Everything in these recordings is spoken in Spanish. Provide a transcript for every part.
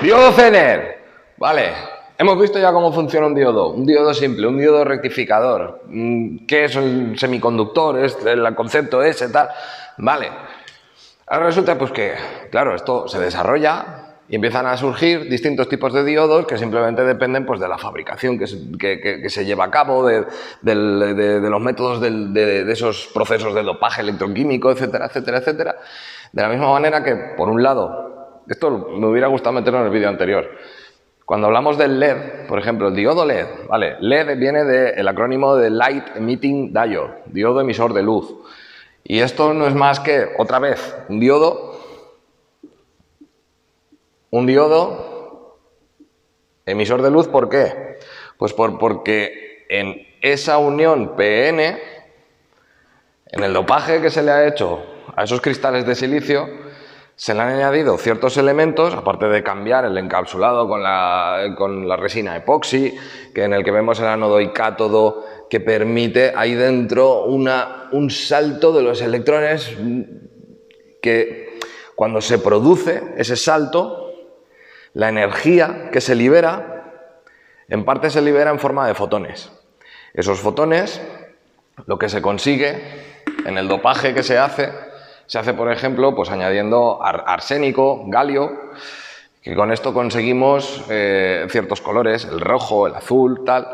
Diodo Zener. Vale, hemos visto ya cómo funciona un diodo simple, un diodo rectificador. ¿Qué es el semiconductor? El concepto ese, tal. Vale. Ahora resulta pues que, claro, esto se desarrolla y empiezan a surgir distintos tipos de diodos que simplemente dependen pues, de la fabricación que se lleva a cabo, de los métodos de esos procesos de dopaje electroquímico, etcétera, etcétera, etcétera. De la misma manera que, por un lado, esto me hubiera gustado meterlo en el vídeo anterior. Cuando hablamos del LED, por ejemplo, el diodo LED, ¿vale? LED viene del acrónimo de Light Emitting Diode, diodo emisor de luz. Y esto no es más que, otra vez, un diodo emisor de luz. ¿Por qué? Pues porque en esa unión PN, en el dopaje que se le ha hecho a esos cristales de silicio, se le han añadido ciertos elementos, aparte de cambiar el encapsulado con la resina epoxi, que en el que vemos el ánodo y cátodo, que permite ahí dentro un salto de los electrones que cuando se produce ese salto, la energía que se libera, en parte se libera en forma de fotones. Esos fotones, lo que se consigue en el dopaje que se hace por ejemplo, pues añadiendo arsénico, galio, que con esto conseguimos ciertos colores, el rojo, el azul, tal.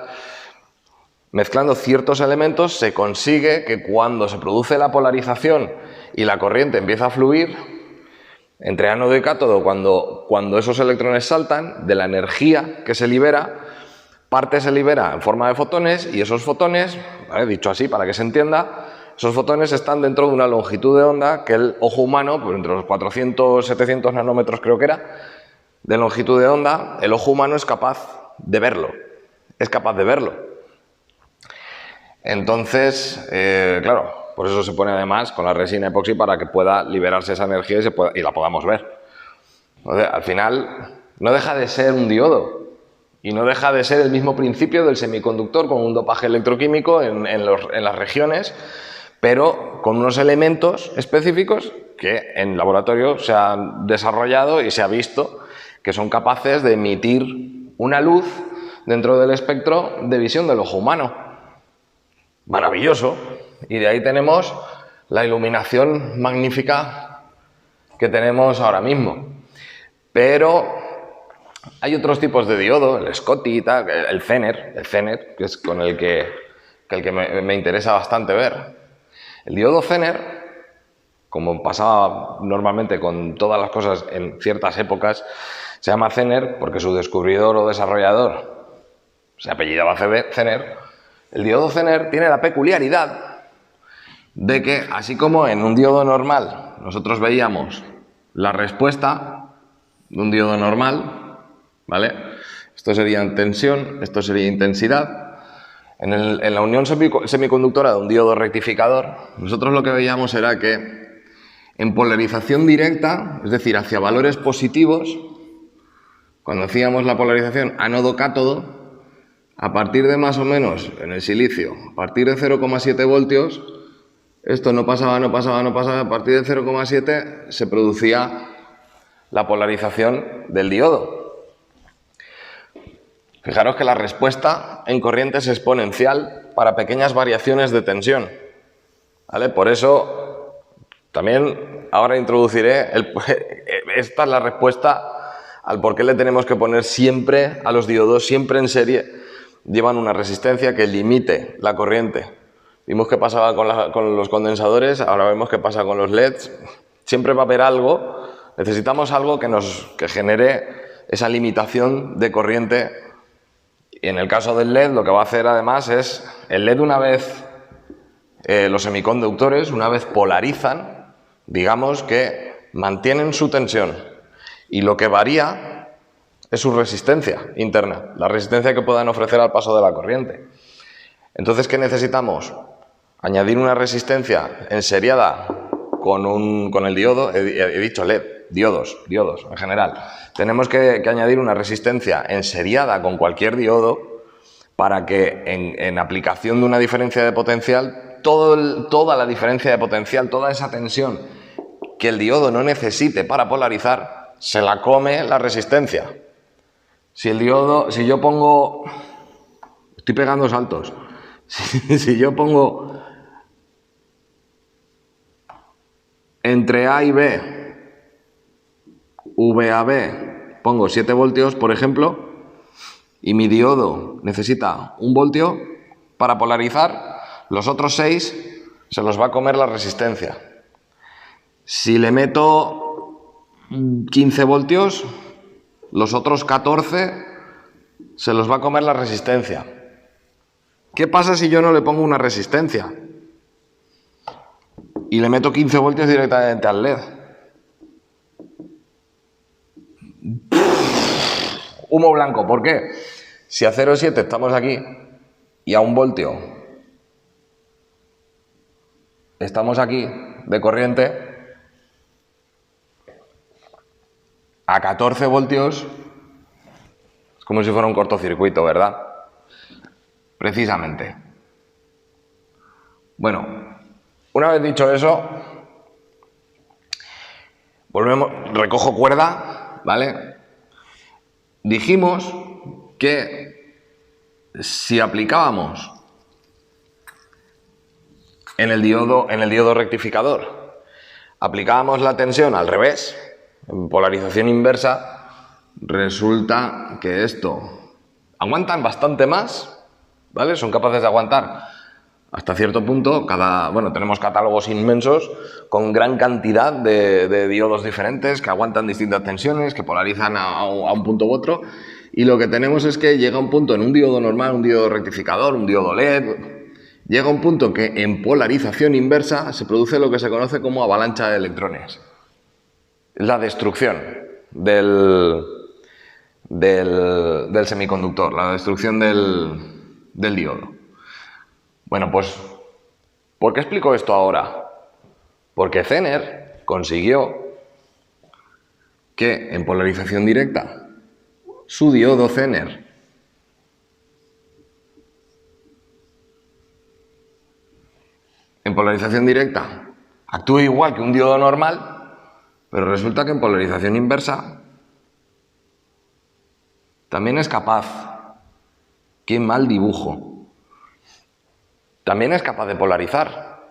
Mezclando ciertos elementos se consigue que cuando se produce la polarización y la corriente empieza a fluir entre ánodo y cátodo, cuando esos electrones saltan, de la energía que se libera, parte se libera en forma de fotones y esos fotones, ¿vale? Dicho así para que se entienda, esos fotones están dentro de una longitud de onda que el ojo humano, pues entre los 400, 700 nanómetros creo que era, de longitud de onda, el ojo humano es capaz de verlo. Es capaz de verlo. Entonces, claro, por eso se pone además con la resina epoxi para que pueda liberarse esa energía y la podamos ver. Entonces, al final, no deja de ser un diodo. Y no deja de ser el mismo principio del semiconductor con un dopaje electroquímico en las regiones, pero con unos elementos específicos que en laboratorio se han desarrollado y se ha visto que son capaces de emitir una luz dentro del espectro de visión del ojo humano. Maravilloso. Y de ahí tenemos la iluminación magnífica que tenemos ahora mismo. Pero hay otros tipos de diodo, el Schottky, el Zener, que es con el que me interesa bastante ver. El diodo Zener, como pasaba normalmente con todas las cosas en ciertas épocas, se llama Zener porque su descubridor o desarrollador se apellidaba Zener. El diodo Zener tiene la peculiaridad de que, así como en un diodo normal nosotros veíamos la respuesta de un diodo normal, ¿vale? Esto sería tensión, esto sería intensidad. En la unión semiconductora de un diodo rectificador, nosotros lo que veíamos era que en polarización directa, es decir, hacia valores positivos, cuando hacíamos la polarización ánodo-cátodo, a partir de más o menos, en el silicio, a partir de 0,7 voltios, esto no pasaba, a partir de 0,7 se producía la polarización del diodo. Fijaros que la respuesta en corriente es exponencial para pequeñas variaciones de tensión, ¿vale? Por eso también ahora introduciré, esta es la respuesta al por qué le tenemos que poner siempre a los diodos, siempre en serie, llevan una resistencia que limite la corriente. Vimos qué pasaba con los condensadores, ahora vemos qué pasa con los LEDs. Siempre va a haber algo, necesitamos algo que genere esa limitación de corriente. Y en el caso del LED lo que va a hacer además es, el LED una vez, los semiconductores una vez polarizan, digamos que mantienen su tensión y lo que varía es su resistencia interna, la resistencia que puedan ofrecer al paso de la corriente. Entonces, ¿qué necesitamos? Añadir una resistencia enseriada con el diodo, he dicho LED, diodos en general. Tenemos que añadir una resistencia enseriada con cualquier diodo para que en aplicación de una diferencia de potencial, toda la diferencia de potencial, toda esa tensión que el diodo no necesite para polarizar, se la come la resistencia. Si el diodo, si yo pongo, estoy pegando saltos, si yo pongo entre A y B, VAB, pongo 7 voltios, por ejemplo, y mi diodo necesita 1 voltio para polarizar, los otros 6 se los va a comer la resistencia. Si le meto 15 voltios, los otros 14 se los va a comer la resistencia. ¿Qué pasa si yo no le pongo una resistencia? Y le meto 15 voltios directamente al LED. Humo blanco. ¿Por qué? Si a 0,7 estamos aquí y a 1 voltio estamos aquí de corriente, a 14 voltios es como si fuera un cortocircuito, ¿verdad? Precisamente. Bueno, una vez dicho eso, recojo cuerda, ¿vale? Dijimos que si aplicábamos en el diodo rectificador, aplicábamos la tensión al revés, en polarización inversa, resulta que esto aguantan bastante más, ¿vale? Son capaces de aguantar hasta cierto punto. Tenemos catálogos inmensos con gran cantidad de diodos diferentes que aguantan distintas tensiones, que polarizan a un punto u otro. Y lo que tenemos es que llega un punto en un diodo normal, un diodo rectificador, un diodo LED, llega un punto que en polarización inversa se produce lo que se conoce como avalancha de electrones. Es la destrucción del semiconductor, la destrucción del diodo. Bueno, pues, ¿por qué explico esto ahora? Porque Zener consiguió que en polarización directa su diodo Zener actúa igual que un diodo normal, pero resulta que en polarización inversa también es capaz. ¡Qué mal dibujo! También es capaz de polarizar.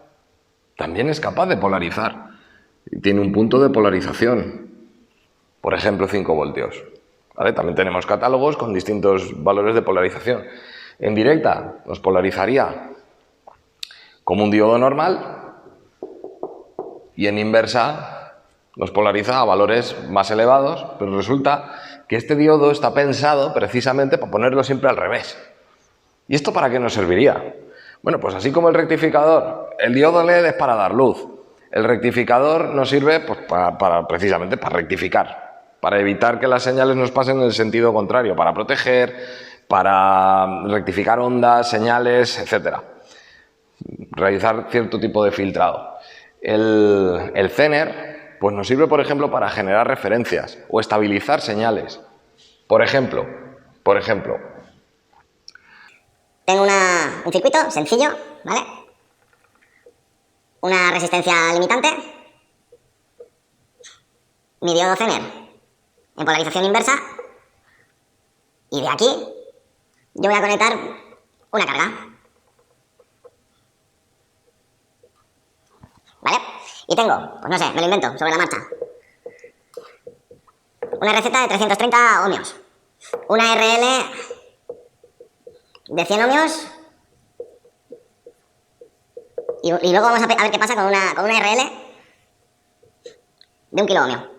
Tiene un punto de polarización. Por ejemplo, 5 voltios. ¿Vale? También tenemos catálogos con distintos valores de polarización. En directa nos polarizaría como un diodo normal y en inversa nos polariza a valores más elevados, pero resulta que este diodo está pensado precisamente para ponerlo siempre al revés. ¿Y esto para qué nos serviría? Bueno, pues así como el rectificador, el diodo LED es para dar luz. El rectificador nos sirve pues, precisamente para rectificar, para evitar que las señales nos pasen en el sentido contrario, para proteger, para rectificar ondas, señales, etc. Realizar cierto tipo de filtrado. El Zener pues nos sirve, por ejemplo, para generar referencias o estabilizar señales. Por ejemplo, tengo un circuito sencillo, ¿vale? Una resistencia limitante, mi diodo Zener en polarización inversa, y de aquí yo voy a conectar una carga, ¿vale? Y tengo, pues no sé, me lo invento sobre la marcha, una receta de 330 ohmios, una RL de 100 ohmios y luego vamos a ver qué pasa con una RL de 1 kilo-ohmio.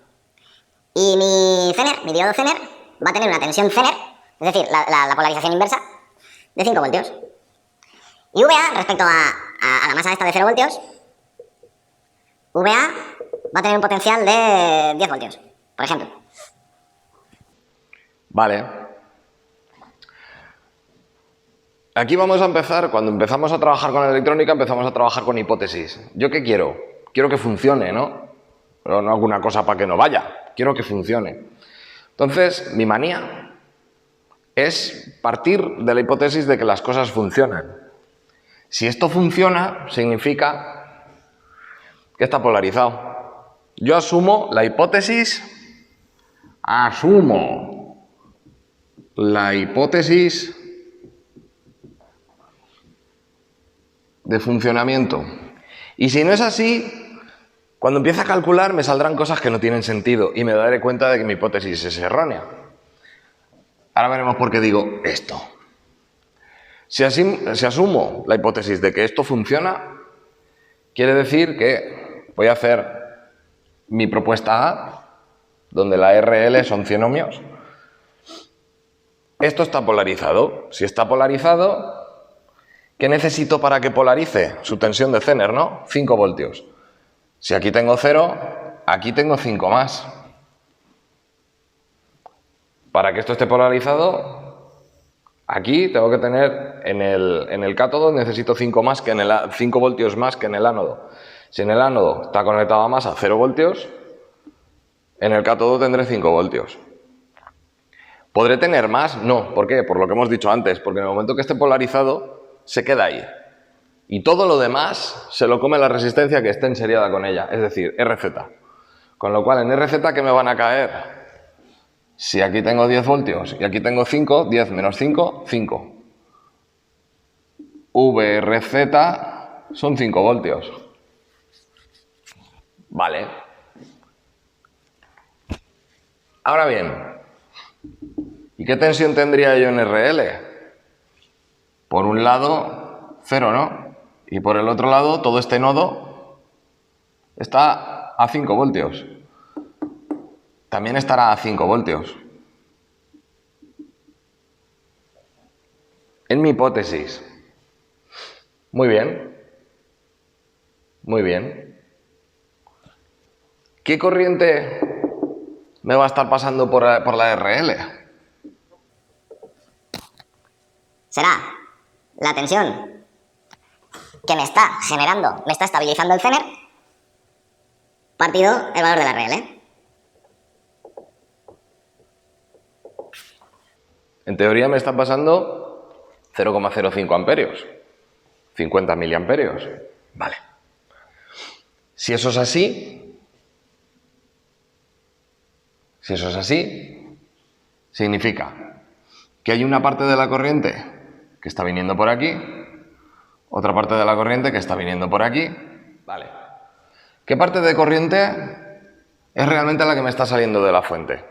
Y mi diodo Zener va a tener una tensión Zener, es decir, la polarización inversa, de 5 voltios. Y VA, respecto a la masa esta de 0 voltios, VA va a tener un potencial de 10 voltios, por ejemplo. Vale. Aquí vamos a empezar, cuando empezamos a trabajar con electrónica, empezamos a trabajar con hipótesis. ¿Yo qué quiero? Quiero que funcione, ¿no? Pero no alguna cosa para que no vaya. Quiero que funcione. Entonces, mi manía es partir de la hipótesis de que las cosas funcionan. Si esto funciona, significa que está polarizado. Yo asumo la hipótesis asumo la hipótesis de funcionamiento. Y si no es así, cuando empiece a calcular me saldrán cosas que no tienen sentido y me daré cuenta de que mi hipótesis es errónea. Ahora veremos por qué digo esto. Si asumo la hipótesis de que esto funciona, quiere decir que voy a hacer mi propuesta A, donde la RL son 100 ohmios. Esto está polarizado. Si está polarizado, ¿qué necesito para que polarice? Su tensión de Zener, ¿no? 5 voltios. Si aquí tengo 0, aquí tengo 5 más. Para que esto esté polarizado, aquí tengo que tener en el cátodo necesito 5 voltios más que en el ánodo. Si en el ánodo está conectado a masa 0 voltios, en el cátodo tendré 5 voltios. ¿Podré tener más? No. ¿Por qué? Por lo que hemos dicho antes, porque en el momento que esté polarizado, se queda ahí. Y todo lo demás se lo come la resistencia que esté enseriada con ella, es decir, RZ. Con lo cual, en RZ, ¿qué me van a caer? Si aquí tengo 10 voltios y aquí tengo 5, 10 menos 5, 5. VRZ son 5 voltios. Vale. Ahora bien, ¿y qué tensión tendría yo en RL? Por un lado, 0, ¿no? Y por el otro lado, todo este nodo está a 5 voltios. También estará a 5 voltios. En mi hipótesis. Muy bien. Muy bien. ¿Qué corriente me va a estar pasando por la RL? Será la tensión que me está generando, me está estabilizando el Zener, partido el valor de la RL. En teoría me está pasando 0,05 amperios, 50 miliamperios. Vale. Si eso es así, significa que hay una parte de la corriente que está viniendo por aquí, otra parte de la corriente que está viniendo por aquí. Vale. ¿Qué parte de corriente es realmente la que me está saliendo de la fuente?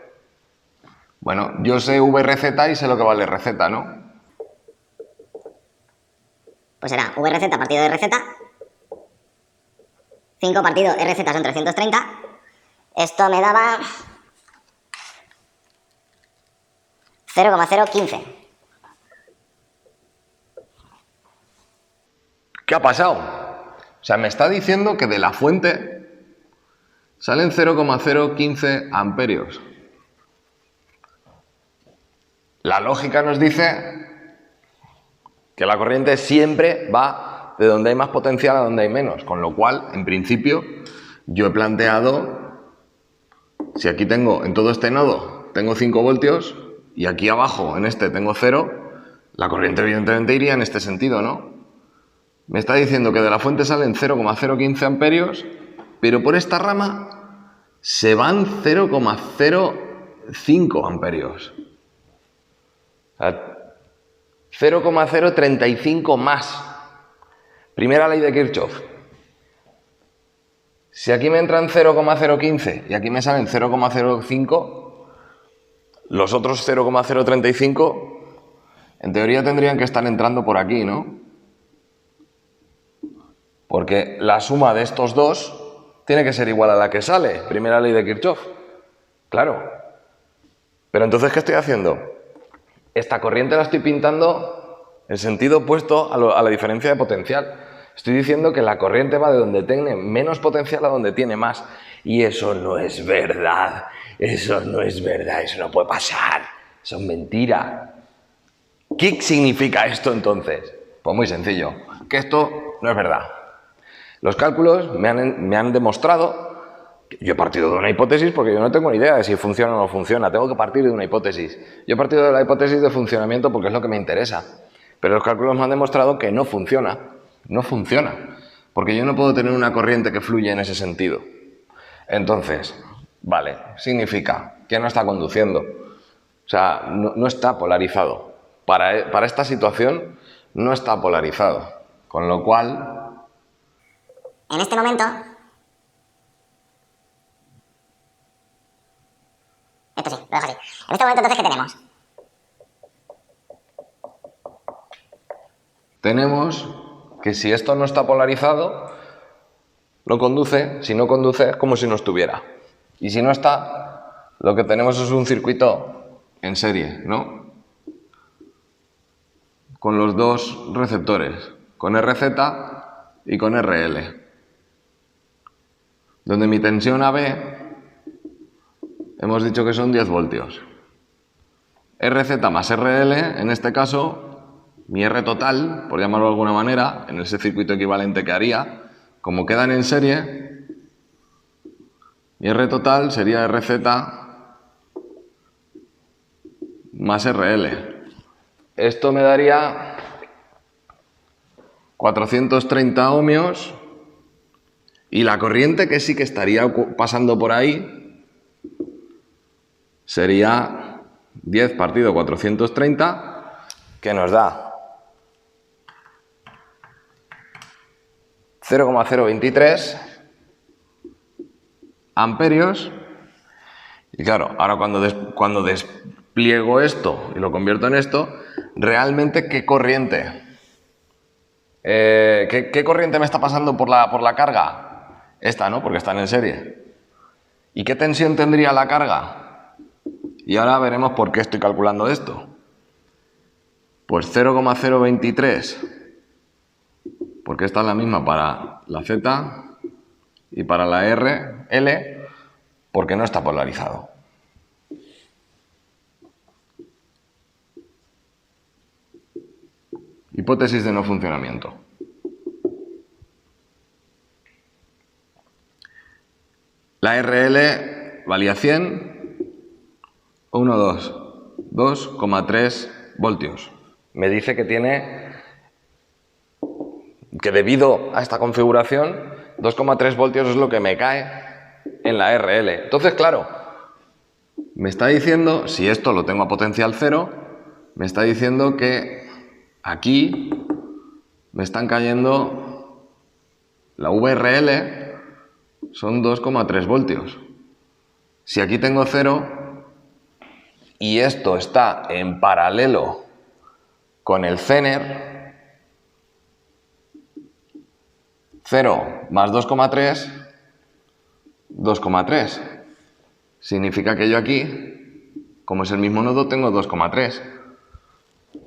Bueno, yo sé VRZ y sé lo que vale RZ, ¿no? Pues será VRZ partido de RZ. 5 partido RZ son 330. Esto me daba 0,015. ¿Qué ha pasado? O sea, me está diciendo que de la fuente salen 0,015 amperios. La lógica nos dice que la corriente siempre va de donde hay más potencial a donde hay menos, con lo cual, en principio, yo he planteado, si aquí tengo, en todo este nodo, tengo 5 voltios, y aquí abajo, en este, tengo 0, la corriente evidentemente iría en este sentido, ¿no? Me está diciendo que de la fuente salen 0,015 amperios, pero por esta rama se van 0,05 amperios. 0,035 más. Primera ley de Kirchhoff. Si aquí me entran 0,015 y aquí me salen 0,05, los otros 0,035 en teoría tendrían que estar entrando por aquí, ¿no? Porque la suma de estos dos tiene que ser igual a la que sale. Primera ley de Kirchhoff. Claro. Pero entonces, ¿qué estoy haciendo? Esta corriente la estoy pintando en sentido opuesto a la diferencia de potencial. Estoy diciendo que la corriente va de donde tiene menos potencial a donde tiene más. Y eso no es verdad. Eso no es verdad. Eso no puede pasar. Eso es mentira. ¿Qué significa esto entonces? Pues muy sencillo. Que esto no es verdad. Los cálculos me han demostrado. Yo he partido de una hipótesis porque yo no tengo ni idea de si funciona o no funciona. Tengo que partir de una hipótesis. Yo he partido de la hipótesis de funcionamiento porque es lo que me interesa. Pero los cálculos me han demostrado que no funciona. No funciona. Porque yo no puedo tener una corriente que fluya en ese sentido. Entonces, Vale, significa que no está conduciendo. O sea, no está polarizado. Para esta situación no está polarizado. Con lo cual, en este momento, esto sí, lo dejo así. En este momento, entonces, ¿qué tenemos? tenemos que si esto no está polarizado, no conduce. Si no conduce, es como si no estuviera. Y si no está, lo que tenemos es un circuito en serie, ¿no? Con los dos receptores, con RZ y con RL. Donde mi tensión AB hemos dicho que son 10 voltios. RZ más RL, en este caso, mi R total, por llamarlo de alguna manera, en ese circuito equivalente que haría, como quedan en serie, mi R total sería RZ más RL. Esto me daría 430 ohmios y la corriente que sí que estaría pasando por ahí sería 10 partido 430, que nos da 0,023 amperios. Y claro, ahora cuando despliego esto y lo convierto en esto, realmente ¿qué corriente? ¿Qué corriente me está pasando por la carga? Esta, ¿no? Porque están en serie. ¿Y qué tensión tendría la carga? Y ahora veremos por qué estoy calculando esto. Pues 0,023, porque esta es la misma para la Z y para la RL, porque no está polarizado. Hipótesis de no funcionamiento. La RL valía 100, 2,3 voltios. Me dice que debido a esta configuración, 2,3 voltios es lo que me cae en la RL. Entonces, claro, me está diciendo, si esto lo tengo a potencial 0, me está diciendo que aquí me están cayendo la VRL, son 2,3 voltios. Si aquí tengo 0 y esto está en paralelo con el Zener, 0 más 2,3, 2,3. Significa que yo aquí, como es el mismo nodo, tengo 2,3.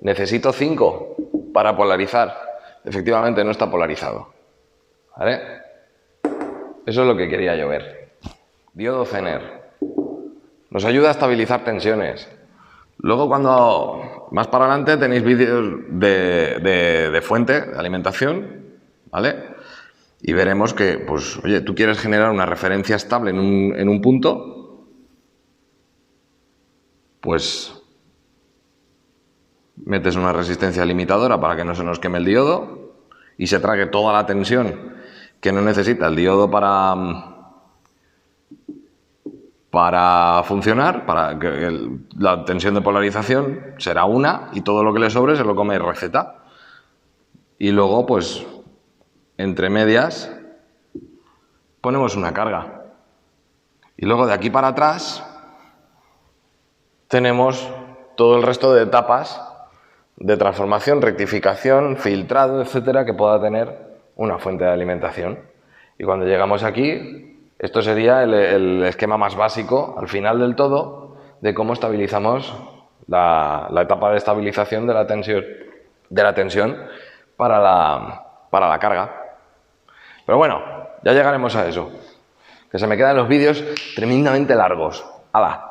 Necesito 5 para polarizar. Efectivamente no está polarizado. ¿Vale? Eso es lo que quería yo ver. Diodo Zener. Nos ayuda a estabilizar tensiones. Luego, cuando más para adelante, tenéis vídeos de fuente, de alimentación, ¿vale? Y veremos que, pues, oye, tú quieres generar una referencia estable en un punto, pues metes una resistencia limitadora para que no se nos queme el diodo y se trague toda la tensión que no necesita el diodo para funcionar, para que la tensión de polarización será una y todo lo que le sobre se lo come RZ. Y luego, pues, entre medias, ponemos una carga. Y luego de aquí para atrás tenemos todo el resto de etapas de transformación, rectificación, filtrado, etcétera, que pueda tener una fuente de alimentación. Y cuando llegamos aquí, esto sería el esquema más básico, al final del todo, de cómo estabilizamos la etapa de estabilización de la tensión para la carga. Pero bueno, ya llegaremos a eso. Que se me quedan los vídeos tremendamente largos. ¡Hala!